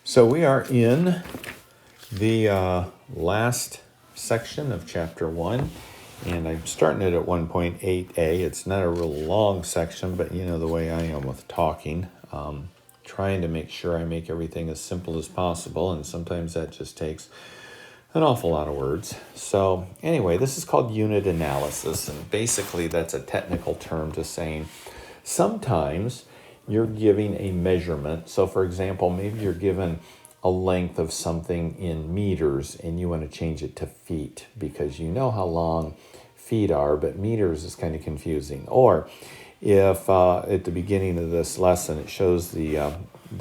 So we are in the last section of chapter 1, and I'm starting it at 1.8a. It's not a real long section, but you know the way I am with talking, trying to make sure I make everything as simple as possible, and sometimes that just takes an awful lot of words. So anyway, this is called unit analysis, and basically that's a technical term to saying sometimes you're giving a measurement. So for example, maybe you're given a length of something in meters and you want to change it to feet because you know how long feet are, but meters is kind of confusing. Or if at the beginning of this lesson it shows the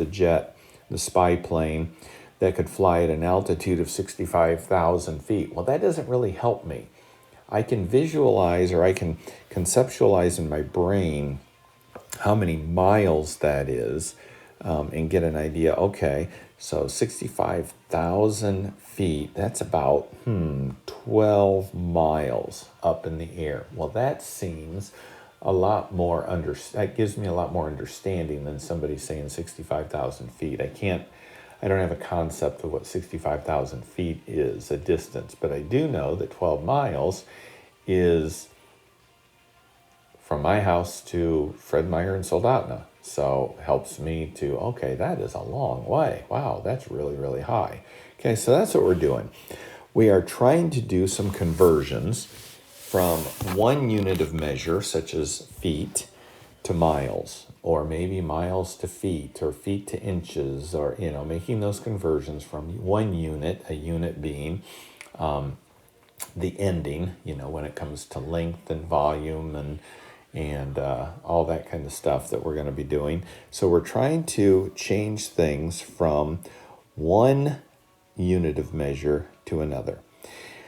jet, the spy plane that could fly at an altitude of 65,000 feet. Well, that doesn't really help me. I can visualize or I can conceptualize in my brain how many miles that is, and get an idea. Okay, so 65,000 feet, that's about 12 miles up in the air. Well, that seems a lot more that gives me a lot more understanding than somebody saying 65,000 feet. I don't have a concept of what 65,000 feet is, a distance, but I do know that 12 miles is from my house to Fred Meyer in Soldotna. So helps me to, okay, that is a long way. Wow, that's really, really high. Okay, so that's what we're doing. We are trying to do some conversions from one unit of measure, such as feet, to miles, or maybe miles to feet, or feet to inches, or, making those conversions from one unit, a unit being the ending, when it comes to length and volume and all that kind of stuff that we're going to be doing. So we're trying to change things from one unit of measure to another.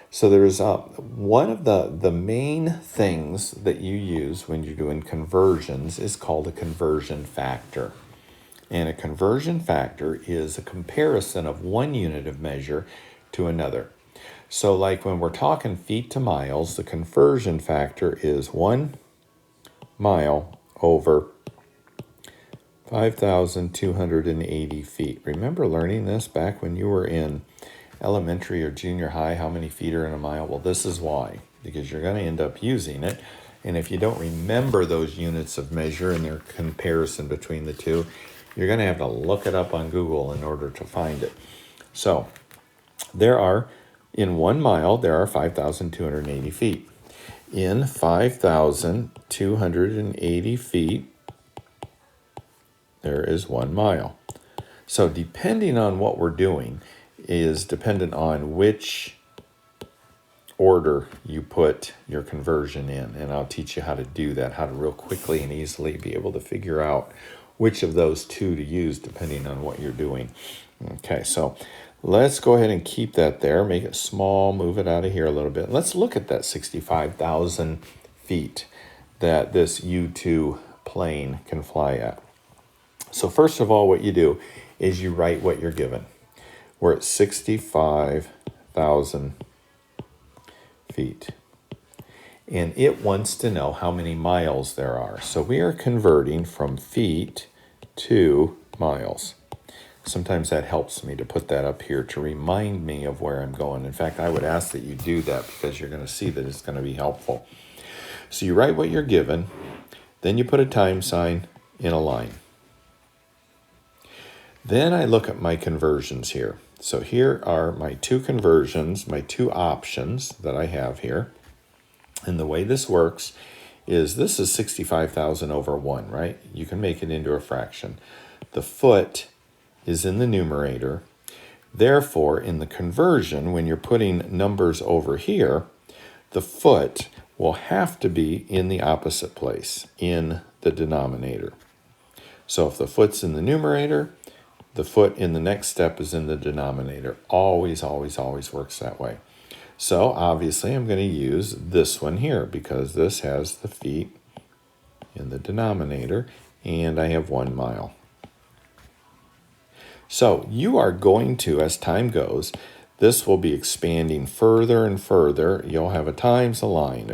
So there's one of the main things that you use when you're doing conversions is called a conversion factor. And a conversion factor is a comparison of one unit of measure to another. So like when we're talking feet to miles, the conversion factor is 1 mile over 5,280 feet. Remember learning this back when you were in elementary or junior high, how many feet are in a mile? Well, this is why, because you're going to end up using it. And if you don't remember those units of measure and their comparison between the two, you're going to have to look it up on Google in order to find it. So in 1 mile, there are 5,280 feet. In 5,280 feet, there is 1 mile. So depending on what we're doing is dependent on which order you put your conversion in. And I'll teach you how to do that, how to real quickly and easily be able to figure out which of those two to use depending on what you're doing. Okay, so let's go ahead and keep that there, make it small, move it out of here a little bit. Let's look at that 65,000 feet that this U-2 plane can fly at. So first of all, what you do is you write what you're given. We're at 65,000 feet. And it wants to know how many miles there are. So we are converting from feet to miles. Sometimes that helps me to put that up here to remind me of where I'm going. In fact, I would ask that you do that because you're going to see that it's going to be helpful. So you write what you're given, then you put a time sign in a line. Then I look at my conversions here. So here are my two conversions, my two options that I have here. And the way this works is this is 65,000 over 1, right? You can make it into a fraction. The foot is in the numerator. Therefore, in the conversion, when you're putting numbers over here, the foot will have to be in the opposite place, in the denominator. So if the foot's in the numerator, the foot in the next step is in the denominator. Always, always, always works that way. So obviously I'm going to use this one here because this has the feet in the denominator and I have 1 mile. So you are going to, as time goes, this will be expanding further and further. You'll have a times a line,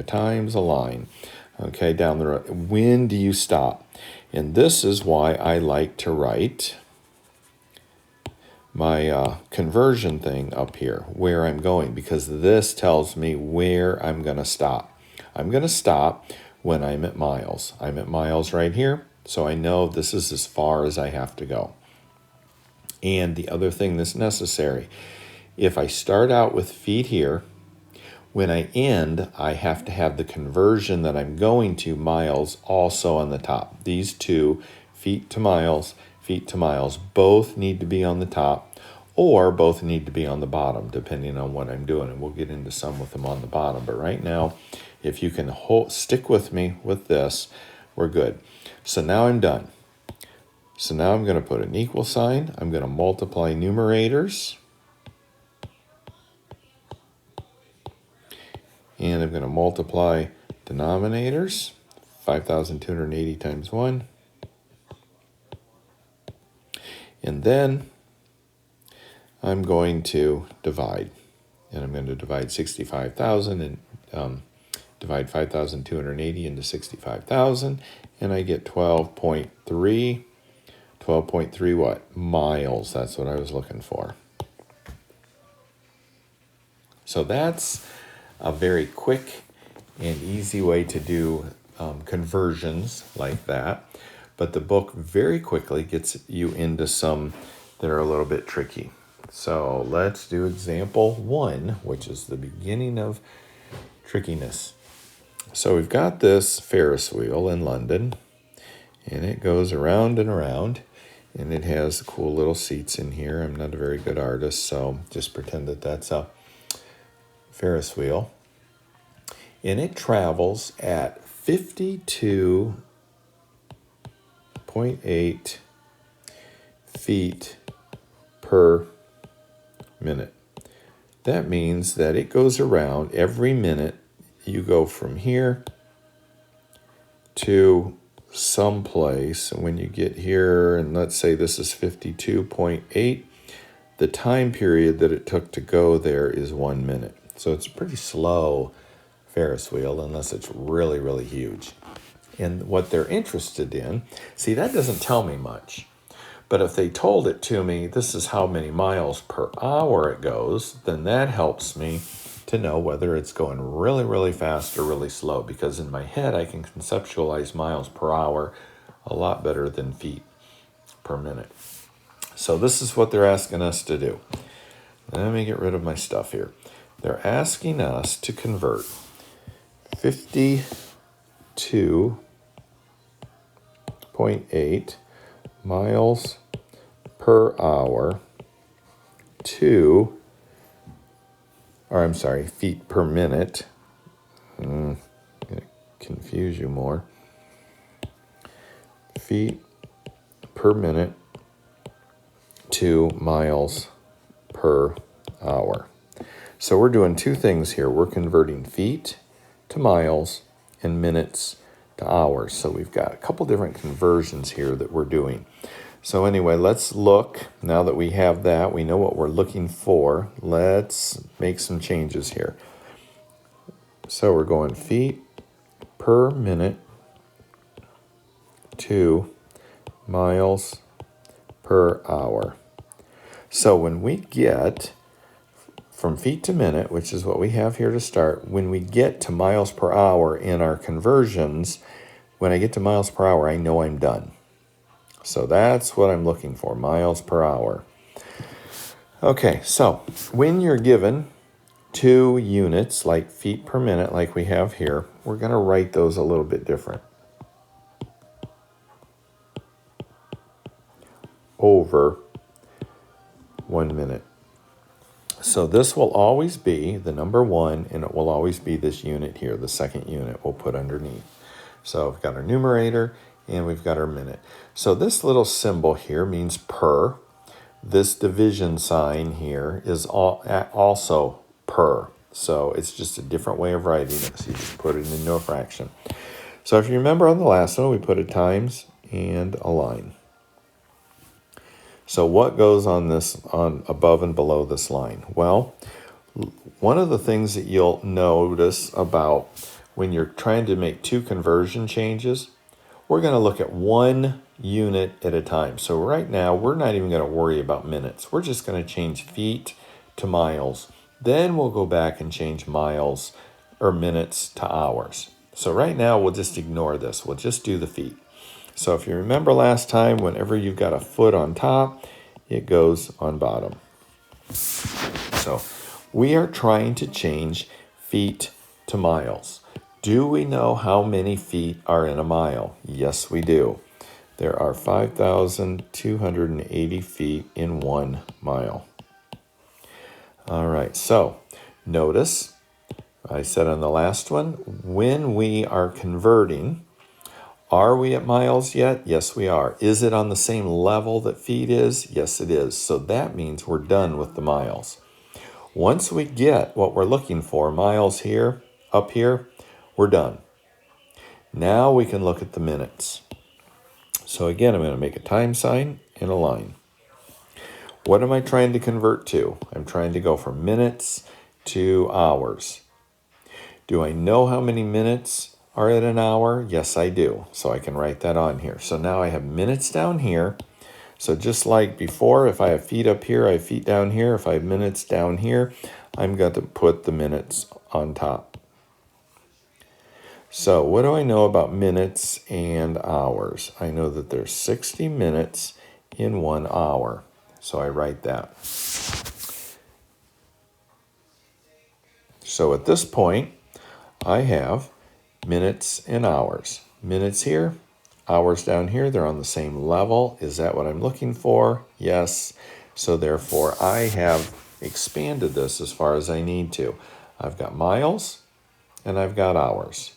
okay, down the road. When do you stop? And this is why I like to write my conversion thing up here, where I'm going, because this tells me where I'm going to stop. I'm going to stop when I'm at miles. I'm at miles right here, so I know this is as far as I have to go. And the other thing that's necessary, if I start out with feet here, when I end, I have to have the conversion that I'm going to miles also on the top. These two, feet to miles, both need to be on the top, or both need to be on the bottom, depending on what I'm doing. And we'll get into some with them on the bottom. But right now, if you can stick with me with this, we're good. So now I'm done. So now I'm going to put an equal sign. I'm going to multiply numerators. And I'm going to multiply denominators. 5,280 times 1. And then I'm going to divide. And I'm going to divide 65,000 and divide 5,280 into 65,000. And I get 12.3. 12.3 what? Miles. That's what I was looking for. So that's a very quick and easy way to do conversions like that. But the book very quickly gets you into some that are a little bit tricky. So let's do example 1, which is the beginning of trickiness. So we've got this Ferris wheel in London, and it goes around and around, and it has cool little seats in here. I'm not a very good artist, so just pretend that that's a Ferris wheel. And it travels at 52.8 feet per minute. That means that it goes around every minute. You go from here to someplace, and when you get here, and let's say this is 52.8, the time period that it took to go there is 1 minute. So it's a pretty slow Ferris wheel unless it's really, really huge. And what they're interested in, see, that doesn't tell me much. But if they told it to me, this is how many miles per hour it goes, then that helps me to know whether it's going really, really fast or really slow. Because in my head, I can conceptualize miles per hour a lot better than feet per minute. So this is what they're asking us to do. Let me get rid of my stuff here. They're asking us to convert 52.8 miles per hour to, feet per minute. Gonna confuse you more. Feet per minute to miles per hour. So we're doing two things here. We're converting feet to miles and minutes to hours. So we've got a couple different conversions here that we're doing. So anyway, let's look. Now that we have that, we know what we're looking for. Let's make some changes here. So we're going feet per minute to miles per hour. So when we get from feet to minute, which is what we have here to start, when we get to miles per hour in our conversions, when I get to miles per hour, I know I'm done. So that's what I'm looking for, miles per hour. Okay, so when you're given 2 units, like feet per minute, like we have here, we're going to write those a little bit different. Over 1 minute. So this will always be the number 1, and it will always be this unit here, the second unit we'll put underneath. So we've got our numerator, and we've got our minute. So this little symbol here means per. This division sign here is also per. So it's just a different way of writing it. So you just put it into a fraction. So if you remember on the last one, we put a times and a line. So what goes on this, on above and below this line? Well, one of the things that you'll notice about when you're trying to make 2 conversion changes, we're going to look at one unit at a time. So right now, we're not even going to worry about minutes. We're just going to change feet to miles. Then we'll go back and change miles or minutes to hours. So right now, we'll just ignore this. We'll just do the feet. So if you remember last time, whenever you've got a foot on top, it goes on bottom. So we are trying to change feet to miles. Do we know how many feet are in a mile? Yes, we do. There are 5,280 feet in 1 mile. All right, so notice I said on the last one, when we are converting, are we at miles yet? Yes, we are. Is it on the same level that feet is? Yes, it is. So that means we're done with the miles. Once we get what we're looking for, miles here, up here, we're done. Now we can look at the minutes. So again, I'm going to make a time sign and a line. What am I trying to convert to? I'm trying to go from minutes to hours. Do I know how many minutes are at an hour? Yes, I do. So I can write that on here. So now I have minutes down here. So just like before, if I have feet up here, I have feet down here. If I have minutes down here, I'm going to put the minutes on top. So what do I know about minutes and hours? I know that there's 60 minutes in 1 hour. So I write that. So at this point, I have minutes and hours. Minutes here, hours down here, they're on the same level. Is that what I'm looking for? Yes. So therefore, I have expanded this as far as I need to. I've got miles and I've got hours.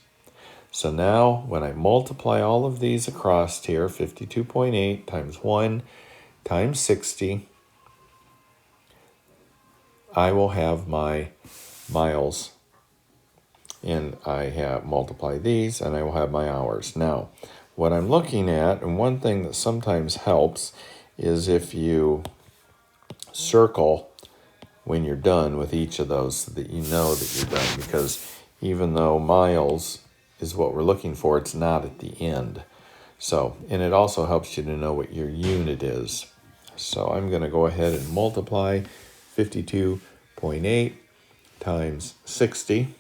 So now when I multiply all of these across here, 52.8 times 1 times 60, I will have my miles. And I have multiply these and I will have my hours. Now, what I'm looking at, and one thing that sometimes helps, is if you circle when you're done with each of those so that you know that you're done. Because even though miles is what we're looking for, it's not at the end. So, and it also helps you to know what your unit is. So I'm going to go ahead and multiply 52.8 times 60.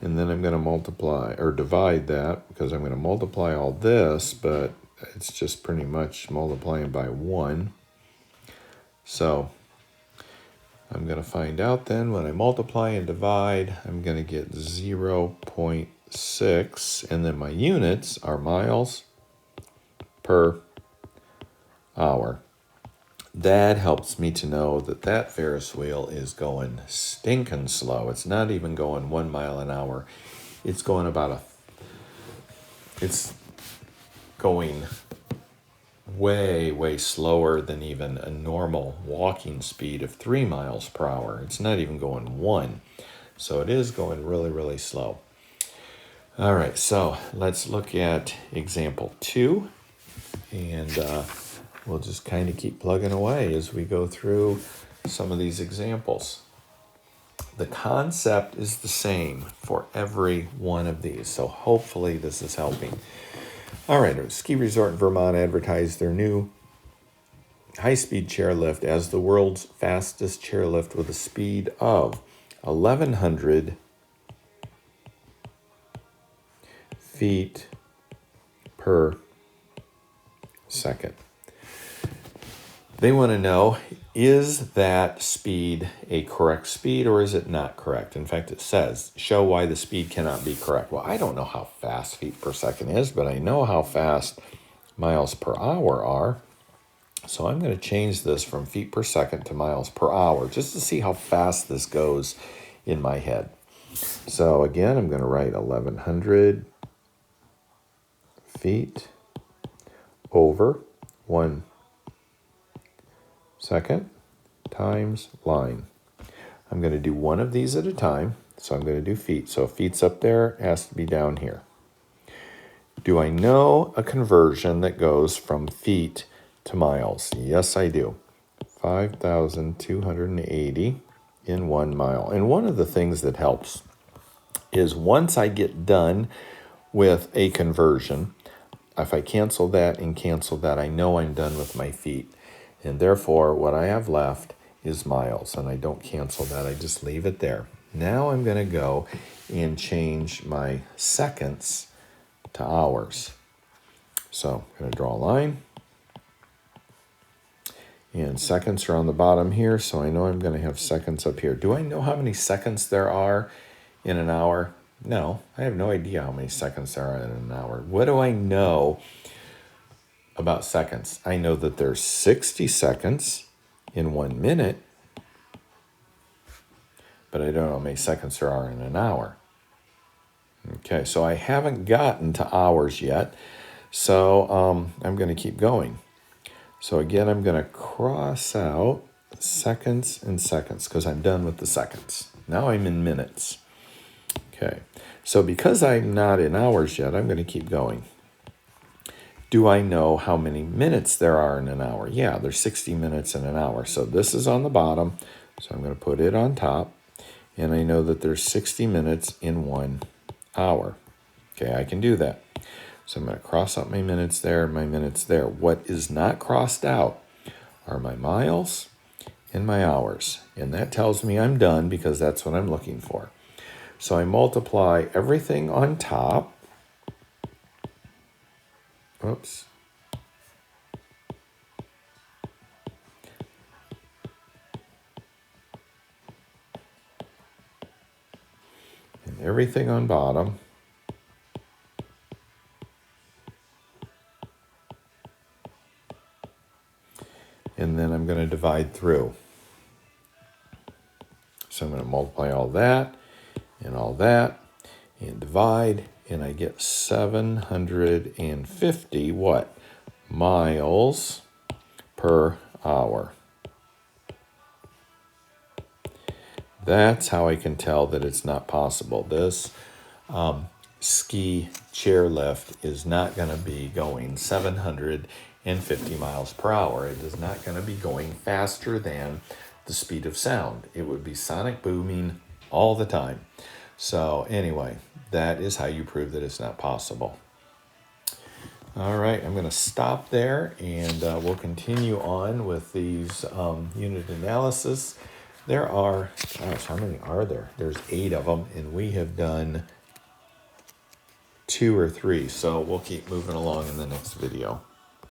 And then I'm going to multiply or divide that because I'm going to multiply all this, but it's just pretty much multiplying by 1. So I'm going to find out then when I multiply and divide, I'm going to get 0.6. And then my units are miles per hour. That helps me to know that that Ferris wheel is going stinking slow. It's not even going 1 mile an hour. It's going it's going way, way slower than even a normal walking speed of 3 miles per hour. It's not even going 1. So it is going really, really slow. All right, so let's look at example 2. And we'll just kind of keep plugging away as we go through some of these examples. The concept is the same for every one of these, so hopefully this is helping. All right, a ski resort in Vermont advertised their new high-speed chairlift as the world's fastest chairlift with a speed of 1,100 feet per second. They want to know, is that speed a correct speed or is it not correct? In fact, it says, show why the speed cannot be correct. Well, I don't know how fast feet per second is, but I know how fast miles per hour are. So I'm going to change this from feet per second to miles per hour just to see how fast this goes in my head. So again, I'm going to write 1,100 feet over 1 second times line. I'm going to do one of these at a time, so I'm going to do feet. So feet's up there, it has to be down here. Do I know a conversion that goes from feet to miles? Yes, I do. 5,280 in 1 mile. And one of the things that helps is once I get done with a conversion, if I cancel that and cancel that, I know I'm done with my feet. And therefore, what I have left is miles. And I don't cancel that. I just leave it there. Now I'm going to go and change my seconds to hours. So I'm going to draw a line. And seconds are on the bottom here, so I know I'm going to have seconds up here. Do I know how many seconds there are in an hour? No, I have no idea how many seconds there are in an hour. What do I know about seconds? I know that there's 60 seconds in 1 minute, but I don't know how many seconds there are in an hour. Okay, so I haven't gotten to hours yet, so I'm going to keep going. So again, I'm going to cross out seconds and seconds because I'm done with the seconds. Now I'm in minutes. Okay, so because I'm not in hours yet, I'm going to keep going. Do I know how many minutes there are in an hour? Yeah, there's 60 minutes in an hour. So this is on the bottom, so I'm going to put it on top. And I know that there's 60 minutes in 1 hour. Okay, I can do that. So I'm going to cross out my minutes there and my minutes there. What is not crossed out are my miles and my hours. And that tells me I'm done because that's what I'm looking for. So I multiply everything on top. Oops. And everything on bottom. And then I'm going to divide through. So I'm going to multiply all that and divide, and I get 750 what? Miles per hour. That's how I can tell that it's not possible. This ski chairlift is not going to be going 750 miles per hour. It is not going to be going faster than the speed of sound. It would be sonic booming all the time. So anyway, that is how you prove that it's not possible. All right, I'm going to stop there, and we'll continue on with these unit analysis. There are, gosh, how many are there? There's 8 of them, and we have done 2 or 3. So we'll keep moving along in the next video.